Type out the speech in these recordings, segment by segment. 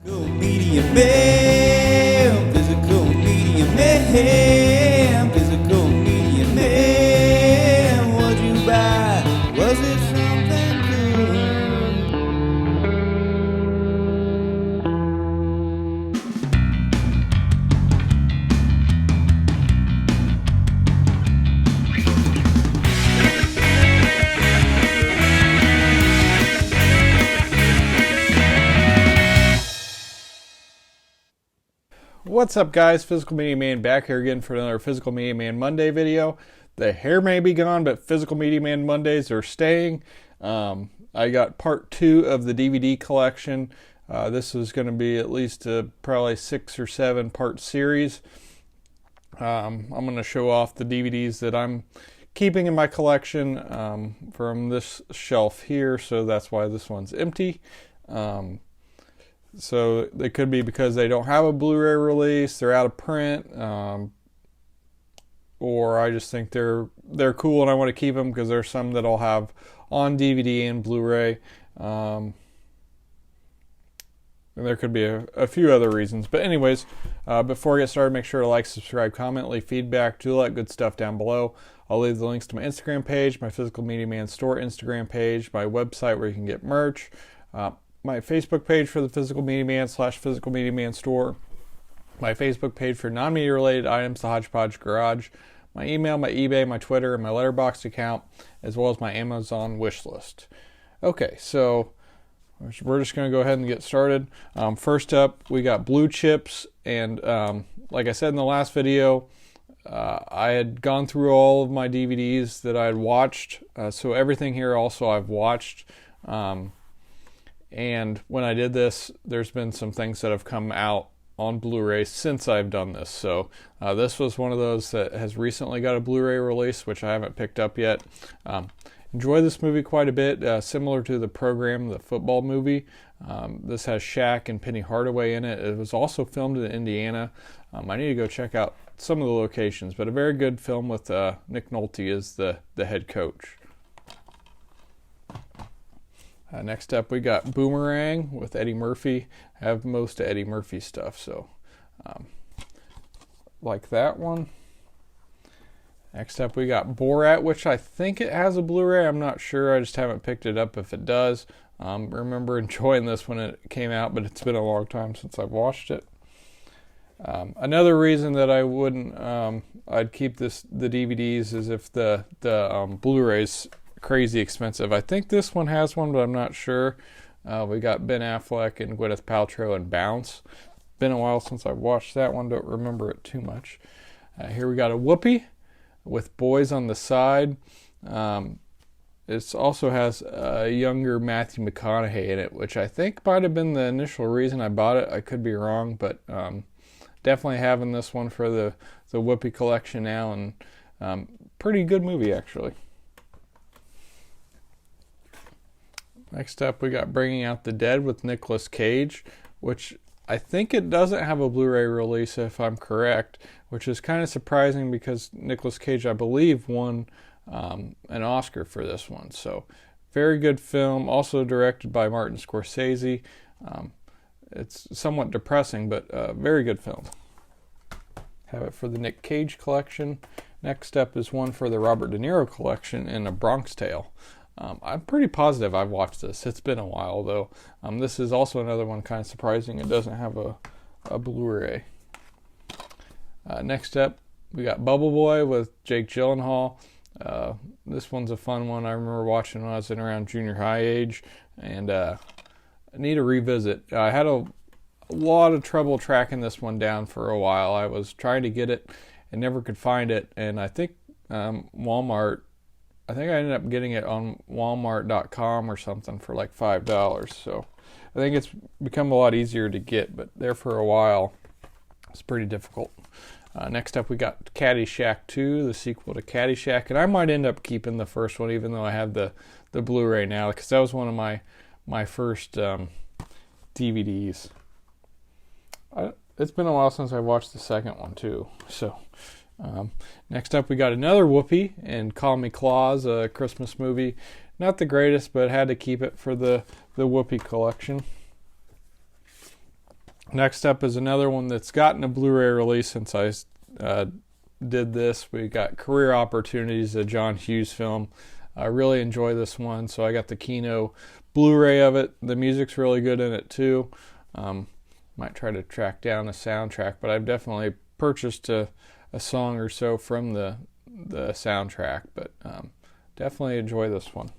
Physical media man, physical media man, physical media man. What'd you buy? Was it something What's up, guys? Physical Media Man back here again for another Physical Media Man Monday video. The hair may be gone, but Physical Media Man Mondays are staying. I got part 2 of the DVD collection. This is going to be at least probably 6 or 7 part series. I'm going to show off the DVDs that I'm keeping in my collection from this shelf here, so that's why this one's empty. So they could be because they don't have a Blu-ray release, they're out of print, or I just think they're cool and I want to keep them because there's some that I'll have on DVD and Blu-ray. And there could be a few other reasons. But anyways, before I get started, make sure to like, subscribe, comment, leave feedback, do all that good stuff down below. I'll leave the links to my Instagram page, my Physical Media Man Store Instagram page, my website where you can get merch, my Facebook page for the Physical Media Man / Physical Media Man Store, my Facebook page for non-media related items, the Hodgepodge Garage, my email, my eBay, my Twitter, and my Letterboxd account, as well as my Amazon wish list. Okay, so we're just going to go ahead and get started. First up, we got Blue Chips, and like I said in the last video, I had gone through all of my DVDs that I had watched, so everything here also I've watched. And when I did this, there's been some things that have come out on Blu-ray since I've done this. So this was one of those that has recently got a Blu-ray release, which I haven't picked up yet. Enjoy this movie quite a bit, similar to The Program, the football movie. This has Shaq and Penny Hardaway in it. It was also filmed in Indiana. I need to go check out some of the locations, but a very good film with Nick Nolte as the head coach. Next up, we got Boomerang with Eddie Murphy. I have most of Eddie Murphy stuff, so like that one. Next up, we got Borat, which I think it has a Blu-ray. I'm not sure. I just haven't picked it up if it does. Remember enjoying this when it came out, but it's been a long time since I've watched it. Another reason that I wouldn't, I'd keep the DVDs is if the Blu-rays crazy expensive. I think this one has one, but I'm not sure. We got Ben Affleck and Gwyneth Paltrow and Bounce. Been a while since I've watched that one. Don't remember it too much. Here we got a Whoopi with Boys on the Side. It also has a younger Matthew McConaughey in it, which I think might have been the initial reason I bought it. I could be wrong, but definitely having this one for the Whoopi collection now, and pretty good movie actually. Next up, we got Bringing Out the Dead with Nicolas Cage, which I think it doesn't have a Blu-ray release if I'm correct, which is kind of surprising because Nicolas Cage, I believe, won an Oscar for this one. So, very good film, also directed by Martin Scorsese. It's somewhat depressing, but very good film. Have it for the Nick Cage collection. Next up is one for the Robert De Niro collection in A Bronx Tale. I'm pretty positive I've watched this. It's been a while, though. This is also another one kind of surprising. It doesn't have a Blu-ray. Next up, we got Bubble Boy with Jake Gyllenhaal. This one's a fun one. I remember watching when I was in around junior high age, and I need to revisit. I had a lot of trouble tracking this one down for a while. I was trying to get it and never could find it, and I think Walmart, I think I ended up getting it on Walmart.com or something for like $5. So I think it's become a lot easier to get, but there for a while, it's pretty difficult. Next up, we got Caddyshack 2, the sequel to Caddyshack, and I might end up keeping the first one, even though I have the Blu-ray now, because that was one of my first DVDs. It's been a while since I watched the second one too, so. Next up, we got another Whoopi and Call Me Claus, a Christmas movie. Not the greatest, but had to keep it for the Whoopi collection. Next up is another one that's gotten a Blu-ray release since I did this. We got Career Opportunities, a John Hughes film. I really enjoy this one, so I got the Kino Blu-ray of it. The music's really good in it too. Might try to track down a soundtrack, but I've definitely purchased a song or so from the soundtrack, but definitely enjoy this one.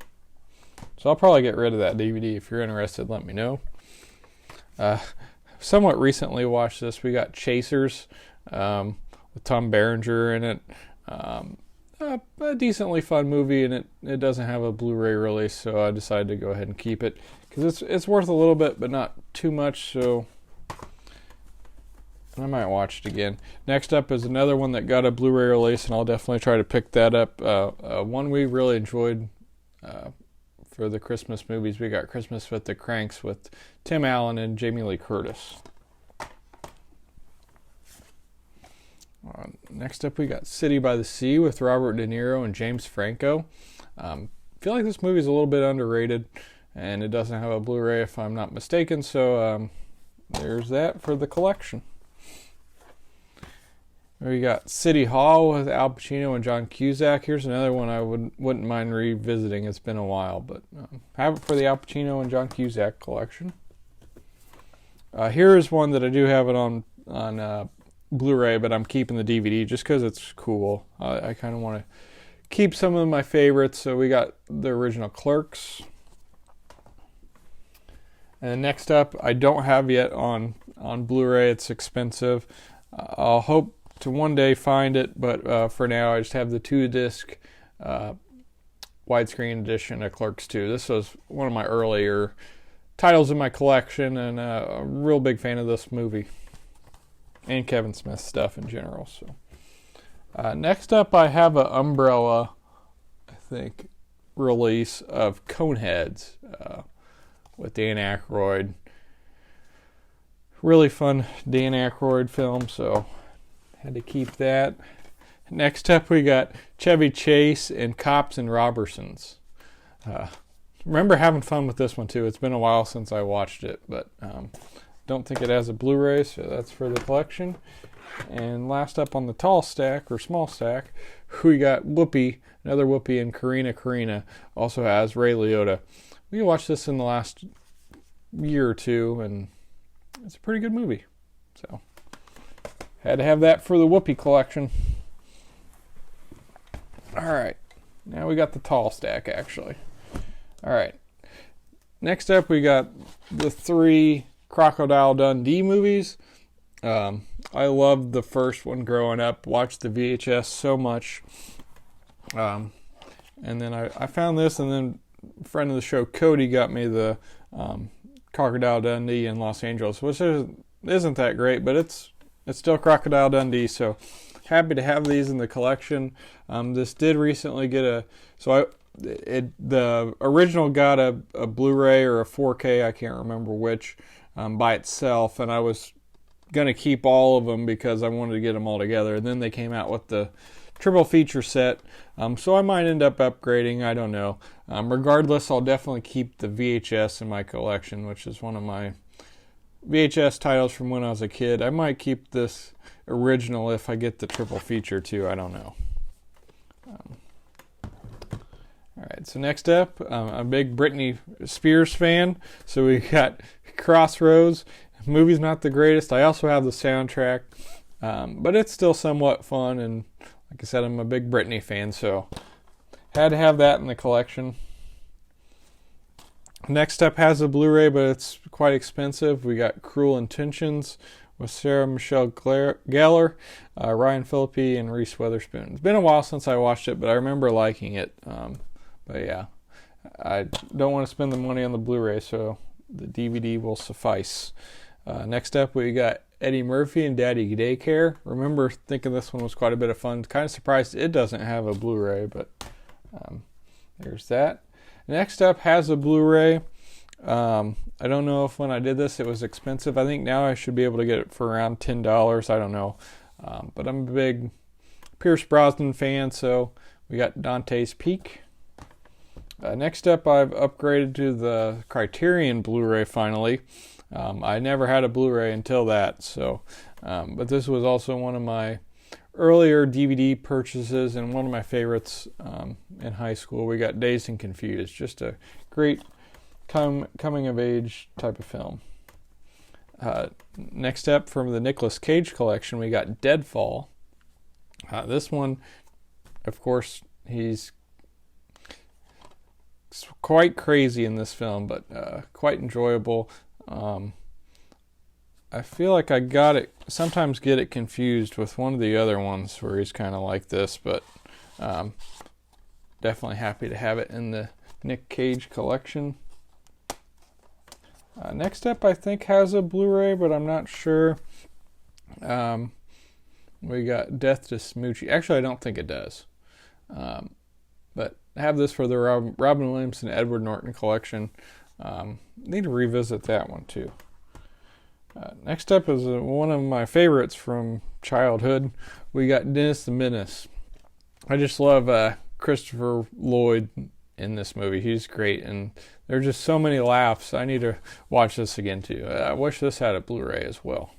So I'll probably get rid of that DVD. If you're interested, let me know. Somewhat recently watched this. We got Chasers with Tom Berenger in it. A decently fun movie, and it doesn't have a Blu-ray release, so I decided to go ahead and keep it because it's worth a little bit, but not too much. So I might watch it again. Next up is another one that got a Blu-ray release, and I'll definitely try to pick that up. One we really enjoyed for the Christmas movies. We got Christmas with the Cranks with Tim Allen and Jamie Lee Curtis. Next up, we got City by the Sea with Robert De Niro and James Franco. I feel like this movie is a little bit underrated, and it doesn't have a Blu-ray if I'm not mistaken, so there's that for the collection. We got City Hall with Al Pacino and John Cusack. Here's another one I wouldn't mind revisiting. It's been a while, but have it for the Al Pacino and John Cusack collection. Here is one that I do have it on Blu-ray, but I'm keeping the DVD just because it's cool. I kind of want to keep some of my favorites. So we got the original Clerks. And next up, I don't have yet on Blu-ray. It's expensive. I'll hope to one day find it, but for now I just have the 2-disc widescreen edition of Clerks 2. This was one of my earlier titles in my collection, and a real big fan of this movie and Kevin Smith stuff in general. So next up, I have an Umbrella, I think, release of Coneheads with Dan Aykroyd. Really fun Dan Aykroyd film, so had to keep that. Next up, we got Chevy Chase and Cops and Robertsons. Remember having fun with this one too. It's been a while since I watched it, but don't think it has a Blu-ray, so that's for the collection. And last up on the tall stack, or small stack, we got Whoopi, another Whoopi, and Karina also has Ray Liotta. We watched this in the last year or two, and it's a pretty good movie. So had to have that for the Whoopi collection. Alright, now we got the tall stack, actually. Alright, next up we got the 3 Crocodile Dundee movies. I loved the first one growing up, watched the VHS so much. And then I found this, and then a friend of the show, Cody, got me the Crocodile Dundee in Los Angeles, which isn't that great, but it's still Crocodile Dundee, so happy to have these in the collection. This did recently get the original got a Blu-ray or a 4K, I can't remember which, by itself, and I was going to keep all of them because I wanted to get them all together. And then they came out with the triple feature set, so I might end up upgrading, I don't know. Regardless, I'll definitely keep the VHS in my collection, which is one of my VHS titles from when I was a kid. I might keep this original if I get the triple feature too, I don't know. Alright, so next up, I'm a big Britney Spears fan, so we got Crossroads. The movie's not the greatest. I also have the soundtrack, but it's still somewhat fun, and like I said, I'm a big Britney fan, so had to have that in the collection. Next up has a Blu-ray, but it's quite expensive. We got Cruel Intentions with Sarah Michelle Gellar, Ryan Phillippe, and Reese Witherspoon. It's been a while since I watched it, but I remember liking it. But yeah, I don't want to spend the money on the Blu-ray, so the DVD will suffice. Next up, we got Eddie Murphy and Daddy Daycare. Remember thinking this one was quite a bit of fun. Kind of surprised it doesn't have a Blu-ray, but there's that. Next up has a Blu-ray. I don't know if when I did this it was expensive. I think now I should be able to get it for around $10. I don't know. But I'm a big Pierce Brosnan fan, so we got Dante's Peak. Next up, I've upgraded to the Criterion Blu-ray finally. I never had a Blu-ray until that, so but this was also one of my earlier DVD purchases and one of my favorites in high school. We got Dazed and Confused, just a great coming of age type of film. Next up, from the Nicolas Cage collection, we got Deadfall. This one, of course, he's quite crazy in this film, but quite enjoyable. I feel like sometimes get it confused with one of the other ones where he's kind of like this, but definitely happy to have it in the Nick Cage collection. Next up, I think has a Blu-ray, but I'm not sure. We got Death to Smoochy. Actually, I don't think it does. But I have this for the Robin Williams and Edward Norton collection. Need to revisit that one too. Next up is one of my favorites from childhood. We got Dennis the Menace. I just love Christopher Lloyd in this movie. He's great, and there's just so many laughs. I need to watch this again too. I wish this had a Blu-ray as well.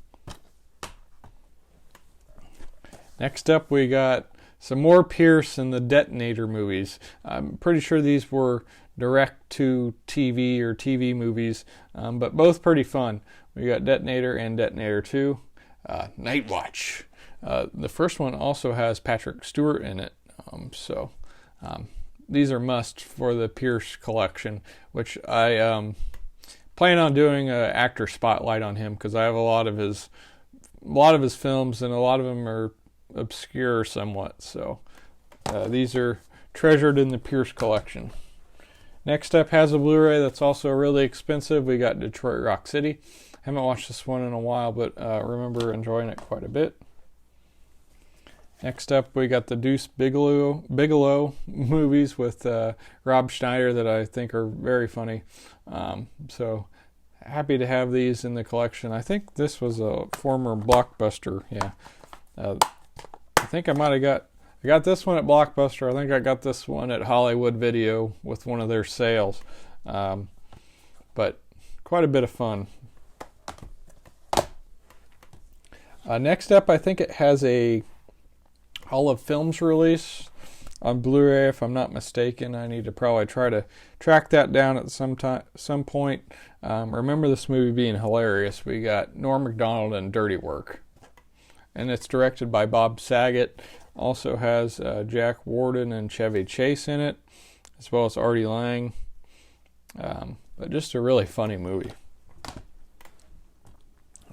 Next up, we got some more Pierce in the Detonator movies. I'm pretty sure these were direct to TV or TV movies, but both pretty fun. We got Detonator and Detonator 2. Night Watch. The first one also has Patrick Stewart in it, so these are must for the Pierce collection, which I plan on doing an actor spotlight on him because I have a lot of his films, and a lot of them are obscure somewhat. So these are treasured in the Pierce collection. Next up has a Blu-ray that's also really expensive. We got Detroit Rock City. Haven't watched this one in a while, but remember enjoying it quite a bit. Next up, we got the Deuce Bigelow movies with Rob Schneider that I think are very funny. So happy to have these in the collection. I think this was a former Blockbuster. Yeah, I think I got this one at Blockbuster. I think I got this one at Hollywood Video with one of their sales. But quite a bit of fun. Next up, I think it has a Hall of Films release on Blu-ray, if I'm not mistaken. I need to probably try to track that down at some point. Remember this movie being hilarious. We got Norm Macdonald and Dirty Work, and it's directed by Bob Saget. Also has Jack Warden and Chevy Chase in it, as well as Artie Lang. But just a really funny movie.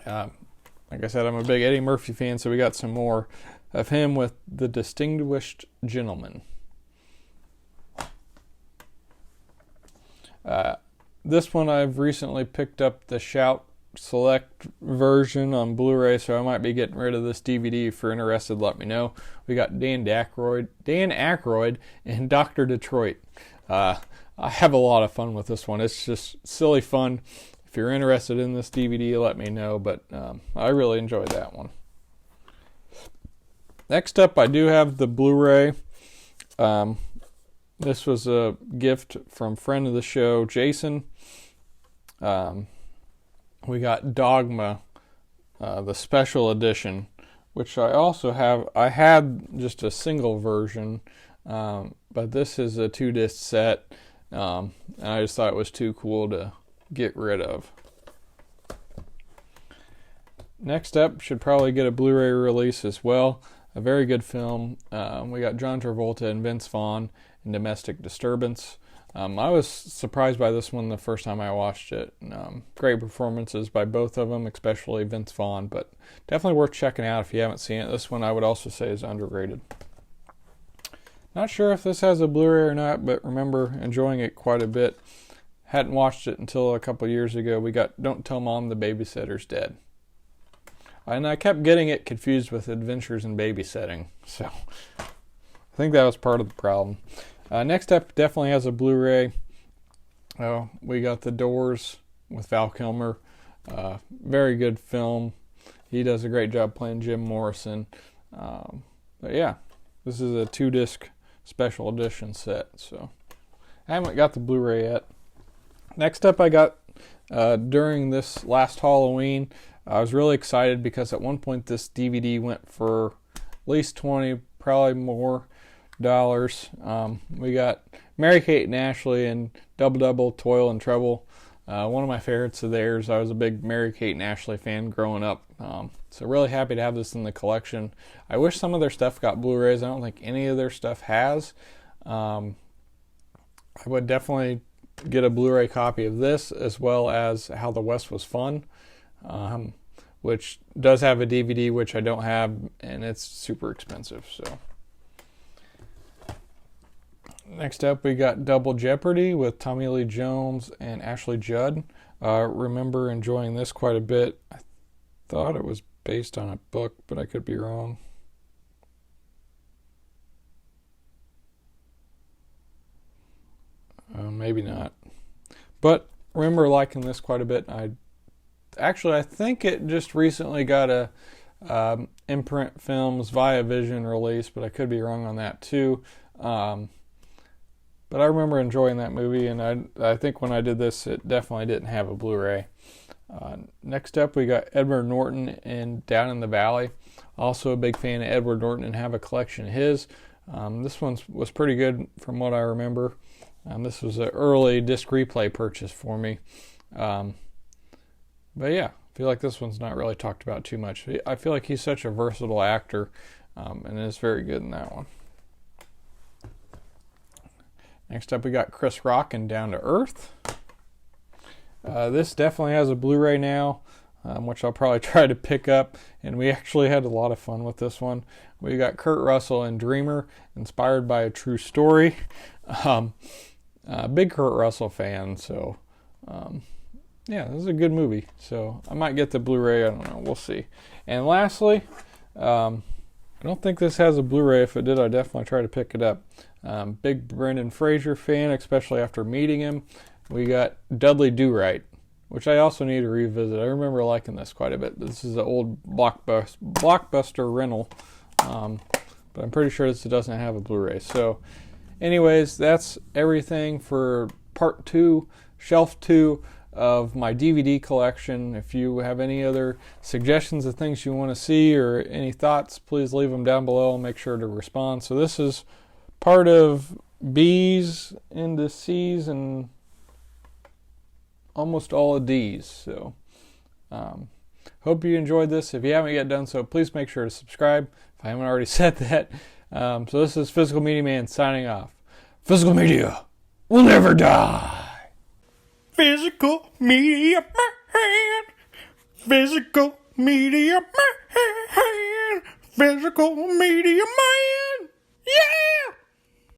Like I said, I'm a big Eddie Murphy fan, so we got some more of him with The Distinguished Gentleman. This one I've recently picked up the Shout Select version on Blu-ray, so I might be getting rid of this DVD. If you're interested, let me know. We got Dan Aykroyd and Dr. Detroit. I have a lot of fun with this one. It's just silly fun. If you're interested in this DVD, let me know, but I really enjoyed that one. Next up, I do have the Blu-ray. This was a gift from friend of the show, Jason. We got Dogma, the special edition, which I also have. I had just a single version, but this is a 2-disc set, and I just thought it was too cool to get rid of. Next up, should probably get a Blu-ray release as well. A very good film. We got John Travolta and Vince Vaughn in Domestic Disturbance. I was surprised by this one the first time I watched it. Great performances by both of them, especially Vince Vaughn, but definitely worth checking out if you haven't seen it. This one I would also say is underrated. Not sure if this has a Blu-ray or not, but remember enjoying it quite a bit. Hadn't watched it until a couple years ago. We got Don't Tell Mom the Babysitter's Dead. And I kept getting it confused with Adventures in Babysitting, so I think that was part of the problem. Next up, definitely has a Blu-ray. We got The Doors with Val Kilmer. Very good film. He does a great job playing Jim Morrison. But yeah, this is a 2-disc special edition set, so I haven't got the Blu-ray yet. Next up, I got during this last Halloween. I was really excited because at one point this DVD went for at least 20, probably more dollars. We got Mary-Kate and Ashley and Double Double, Toil and Trouble. One of my favorites of theirs. I was a big Mary-Kate and Ashley fan growing up. So really happy to have this in the collection. I wish some of their stuff got Blu-rays. I don't think any of their stuff has. I would definitely get a Blu-ray copy of this, as well as How the West Was Fun, which does have a DVD, which I don't have, and it's super expensive. So next up, we got Double Jeopardy with Tommy Lee Jones and Ashley Judd. Remember enjoying this quite a bit. I thought it was based on a book, but I could be wrong. Maybe not. But remember liking this quite a bit. I think it just recently got a Imprint Films Via Vision release, but I could be wrong on that too. But I remember enjoying that movie, and I think when I did this, it definitely didn't have a Blu-ray. Next up, we got Edward Norton in Down in the Valley. Also a big fan of Edward Norton and have a collection of his. This one was pretty good from what I remember. This was an early disc replay purchase for me. But yeah, I feel like this one's not really talked about too much. I feel like he's such a versatile actor, and is very good in that one. Next up, we got Chris Rock in Down to Earth. This definitely has a Blu-ray now, which I'll probably try to pick up, and we actually had a lot of fun with this one. We got Kurt Russell in Dreamer, inspired by a true story. Big Kurt Russell fan, so yeah, this is a good movie. So I might get the Blu-ray, I don't know, we'll see. And lastly, I don't think this has a Blu-ray. If it did, I'd definitely try to pick it up. Big Brendan Fraser fan, especially after meeting him. We got Dudley Do-Right, which I also need to revisit. I remember liking this quite a bit. This is an old Blockbuster rental, but I'm pretty sure this doesn't have a Blu-ray. So anyways, that's everything for part 2, shelf 2 of my DVD collection. If you have any other suggestions of things you want to see or any thoughts, please leave them down below. I'll make sure to respond. So this is part of B's into C's and almost all of D's. So hope you enjoyed this. If you haven't yet done so, please make sure to subscribe if I haven't already said that. So this is Physical Media Man signing off. Physical Media will never die. Physical Media Man. Physical Media Man. Physical Media Man.